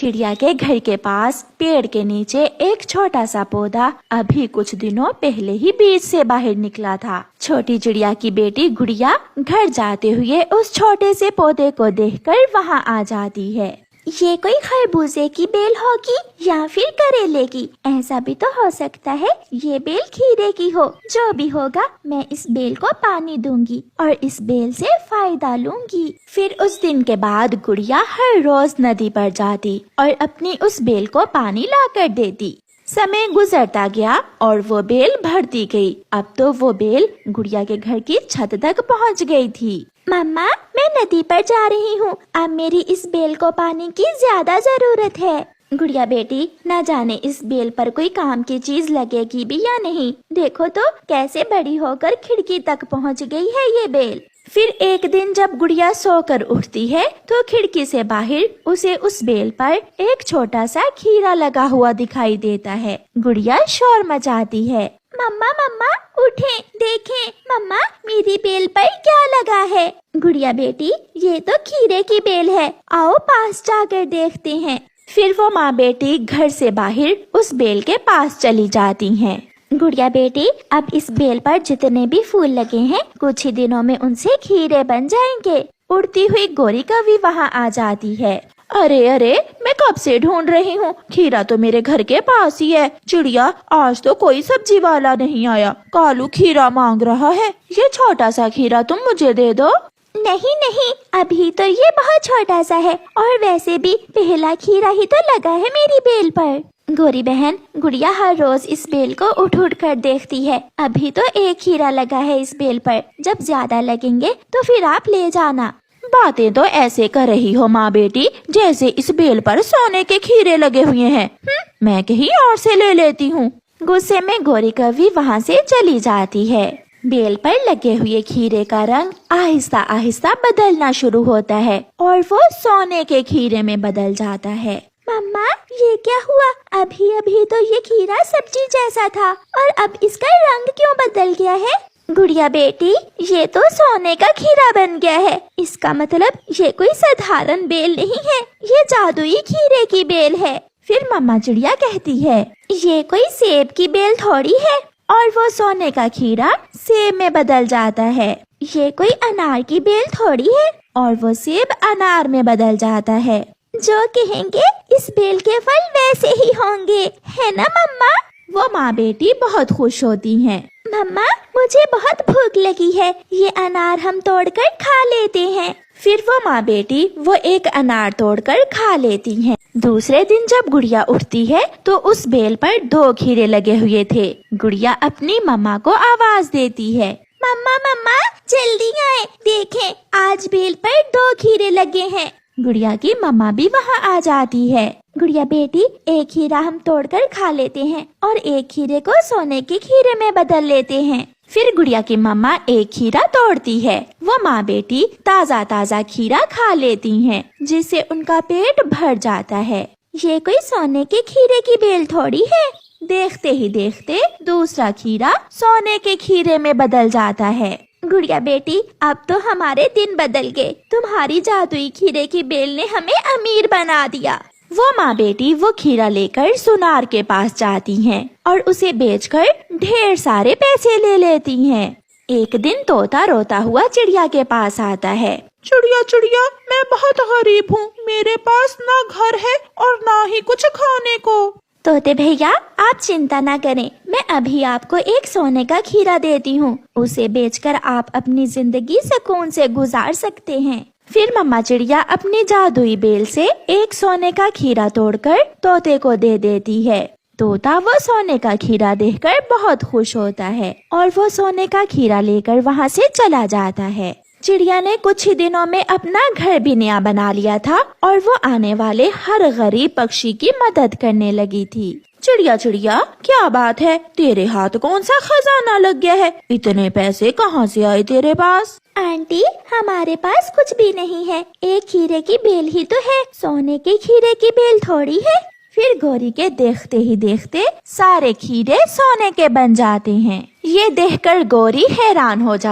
चिड़िया के घर के पास पेड़ के नीचे एक छोटा सा पौधा अभी कुछ दिनों पहले ही बीज से बाहर निकला था। छोटी चिड़िया की बेटी गुड़िया घर जाते हुए उस छोटे से पौधे को देखकर वहाँ आ जाती है। ये कोई खरबूजे की बेल होगी या फिर करेले की, ऐसा भी तो हो सकता है ये बेल खीरे की हो। जो भी होगा मैं इस बेल को पानी दूंगी और इस बेल से फायदा लूंगी। फिर उस दिन के बाद गुड़िया हर रोज नदी पर जाती और अपनी उस बेल को पानी लाकर देती। समय गुजरता गया और वो बेल भरती गई। अब तो वो बेल गुड़िया के घर की छत तक पहुंच गई थी। मम्मा, मैं नदी पर जा रही हूँ, अब मेरी इस बेल को पानी की ज्यादा जरूरत है। गुड़िया बेटी, न जाने इस बेल पर कोई काम की चीज लगेगी भी या नहीं। देखो तो कैसे बड़ी होकर खिड़की तक पहुँच गई है ये बेल। फिर एक दिन जब गुड़िया सोकर उठती है तो खिड़की से बाहर उसे उस बेल पर एक छोटा सा खीरा लगा हुआ दिखाई देता है। गुड़िया शोर मचाती है, मम्मा मम्मा उठें, देखें मम्मा मेरी बेल पर क्या लगा है। गुड़िया बेटी, ये तो खीरे की बेल है, आओ पास जाकर देखते हैं। फिर वो माँ बेटी घर से बाहर उस बेल के पास चली जाती हैं। गुड़िया बेटी, अब इस बेल पर जितने भी फूल लगे हैं कुछ ही दिनों में उनसे खीरे बन जाएंगे। उड़ती हुई गोरी कभी वहाँ आ जाती है। अरे अरे, मैं कब से ढूंढ रही हूँ, खीरा तो मेरे घर के पास ही है। चिड़िया, आज तो कोई सब्जी वाला नहीं आया, कालू खीरा मांग रहा है। ये छोटा सा खीरा तुम मुझे दे दो। नहीं नहीं, अभी तो ये बहुत छोटा सा है और वैसे भी पहला खीरा ही तो लगा है मेरी बेल पर। गोरी बहन, गुड़िया हर रोज इस बेल को उठ उठ कर देखती है। अभी तो एक खीरा लगा है इस बेल पर, जब ज्यादा लगेंगे तो फिर आप ले जाना। बातें तो ऐसे कर रही हो माँ बेटी जैसे इस बेल पर सोने के खीरे लगे हुए हैं। मैं कहीं और से ले लेती हूँ। गुस्से में गोरी कभी वहाँ से चली जाती है। बेल पर लगे हुए खीरे का रंग आहिस्ता आहिस्ता बदलना शुरू होता है और वो सोने के खीरे में बदल जाता है। मम्मा, ये क्या हुआ? अभी अभी तो ये खीरा सब्जी जैसा था और अब इसका रंग क्यों बदल गया है? गुड़िया बेटी, ये तो सोने का खीरा बन गया है। इसका मतलब ये कोई साधारण बेल नहीं है, ये जादुई खीरे की बेल है। फिर मम्मा चिड़िया कहती है, ये कोई सेब की बेल थोड़ी है। और वो सोने का खीरा सेब में बदल जाता है। ये कोई अनार की बेल थोड़ी है और वो सेब अनार में बदल जाता है। जो कहेंगे इस बेल के फल वैसे ही होंगे, है ना मम्मा? वो माँ बेटी बहुत खुश होती हैं। मम्मा, मुझे बहुत भूख लगी है, ये अनार हम तोड़कर खा लेते हैं। फिर वो माँ बेटी वो एक अनार तोड़कर खा लेती हैं। दूसरे दिन जब गुड़िया उठती है तो उस बेल पर 2 खीरे लगे हुए थे। गुड़िया अपनी मम्मा को आवाज देती है, मम्मा मम्मा जल्दी आए, देखें आज बेल पर 2 खीरे लगे हैं। गुड़िया की मम्मा भी वहाँ आ जाती है। गुड़िया बेटी, एक खीरा हम तोड़कर खा लेते हैं और एक खीरे को सोने के खीरे में बदल लेते हैं। फिर गुड़िया की मम्मा एक खीरा तोड़ती है। वो माँ बेटी ताज़ा ताज़ा खीरा खा लेती हैं, जिससे उनका पेट भर जाता है। ये कोई सोने के खीरे की बेल थोड़ी है। देखते ही देखते दूसरा खीरा सोने के खीरे में बदल जाता है। गुड़िया बेटी, अब तो हमारे दिन बदल गए। तुम्हारी जादुई खीरे की बेल ने हमें अमीर बना दिया। वो माँ बेटी वो खीरा लेकर सुनार के पास जाती हैं और उसे बेचकर ढेर सारे पैसे ले लेती हैं। एक दिन तोता रोता हुआ चिड़िया के पास आता है। चिड़िया चिड़िया, मैं बहुत गरीब हूँ, मेरे पास ना घर है और ना ही कुछ खाने को। तोते भैया, आप चिंता ना करें, मैं अभी आपको एक सोने का खीरा देती हूँ। उसे बेचकर आप अपनी जिंदगी सुकून से गुजार सकते हैं। फिर मम्मा चिड़िया अपनी जादुई बेल से एक सोने का खीरा तोड़कर तोते को दे देती है। तोता वो सोने का खीरा देखकर बहुत खुश होता है और वो सोने का खीरा लेकर वहाँ से चला जाता है। चिड़िया ने कुछ ही दिनों में अपना घर भी नया बना लिया था और वो आने वाले हर गरीब पक्षी की मदद करने लगी थी। चिड़िया चिड़िया, क्या बात है, तेरे हाथ कौन सा खजाना लग गया है? इतने पैसे कहाँ से आए तेरे पास? आंटी, हमारे पास कुछ भी नहीं है, एक खीरे की बेल ही तो है, सोने के खीरे की बेल थोड़ी है। फिर गोरी के देखते ही देखते सारे खीरे सोने के बन जाते हैं। ये देखकर गोरी हैरान हो जाती